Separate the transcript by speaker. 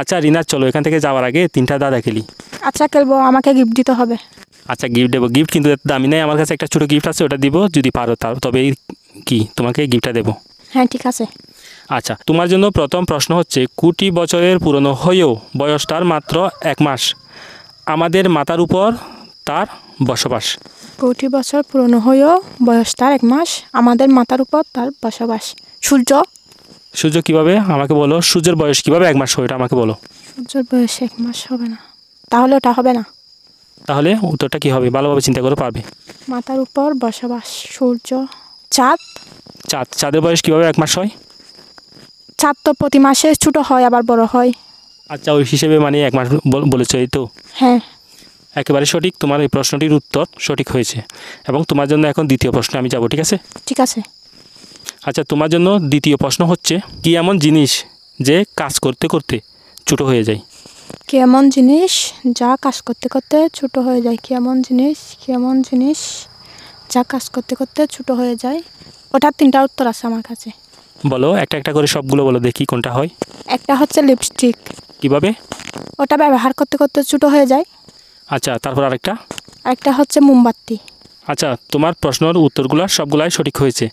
Speaker 1: আচ্ছা রিনা, চলো এখান থেকে যাওয়ার আগে 3টা দাদা খেলি।
Speaker 2: আচ্ছা খেলবো, আমাকে গিফট দিতে হবে।
Speaker 1: আচ্ছা গিফট দেবো, গিফট কিন্তু এত দামি নেই, আমার কাছে একটা ছোটো গিফট আছে, ওটা দিব যদি পারো, তবেই কি তোমাকে গিফটটা দেবো।
Speaker 2: হ্যাঁ ঠিক আছে।
Speaker 1: আচ্ছা, তোমার জন্য প্রথম প্রশ্ন হচ্ছে, কোটি বছরের পুরনো হয়েও বয়স তার মাত্র 1 মাস, আমাদের মাথার উপর তার বসবাস।
Speaker 2: কোটি বছর পুরনো হয়েও বয়স তার 1 মাস, আমাদের মাথার উপর তার বসবাস। সূর্য।
Speaker 1: সূর্য কিভাবে, আমাকে বলো, সূর্যের বয়স কিভাবে 1 মাস হয়, এটা আমাকে বলো।
Speaker 2: সূর্যের বয়স 1 মাস হবে না, তাহলে ওটা হবে না।
Speaker 1: তাহলে উত্তরটা কী হবে, ভালোভাবে চিন্তা করে পারবে।
Speaker 2: মাথার উপর বসবাস, সূর্য। চাঁদ।
Speaker 1: চাঁদ, চাঁদের বয়স কীভাবে 1 মাস হয়?
Speaker 2: চাঁদ তো প্রতি মাসে ছোট হয় আবার বড় হয়।
Speaker 1: আচ্ছা, ওই হিসেবে মানে 1 মাস বলেছো, এই তো?
Speaker 2: হ্যাঁ।
Speaker 1: একেবারে সঠিক, তোমার এই প্রশ্নটির উত্তর সঠিক হয়েছে। এবং তোমার জন্য এখন দ্বিতীয় প্রশ্নে আমি যাব, ঠিক আছে?
Speaker 2: ঠিক আছে।
Speaker 1: আচ্ছা, তোমার জন্য দ্বিতীয় প্রশ্ন হচ্ছে, কি এমন জিনিস যে কাজ করতে করতে ছোটো হয়ে যায়?
Speaker 2: কি এমন জিনিস যা কাজ করতে করতে ছোট হয়ে যায়? কি এমন জিনিস, কি এমন জিনিস যা কাজ করতে করতে ছোট হয়ে যায়? ওটার 3টা উত্তর আছে আমার কাছে।
Speaker 1: বলো, একটা একটা করে সবগুলো বলো, দেখি কোনটা হয়।
Speaker 2: একটা হচ্ছে লিপস্টিক।
Speaker 1: কিভাবে?
Speaker 2: ওটা ব্যবহার করতে করতে ছোট হয়ে যায়।
Speaker 1: আচ্ছা, তারপর আরেকটা?
Speaker 2: আরেকটা হচ্ছে মোমবাতি।
Speaker 1: আচ্ছা, তোমার প্রশ্নের উত্তরগুলো সবগুলাই সঠিক হয়েছে।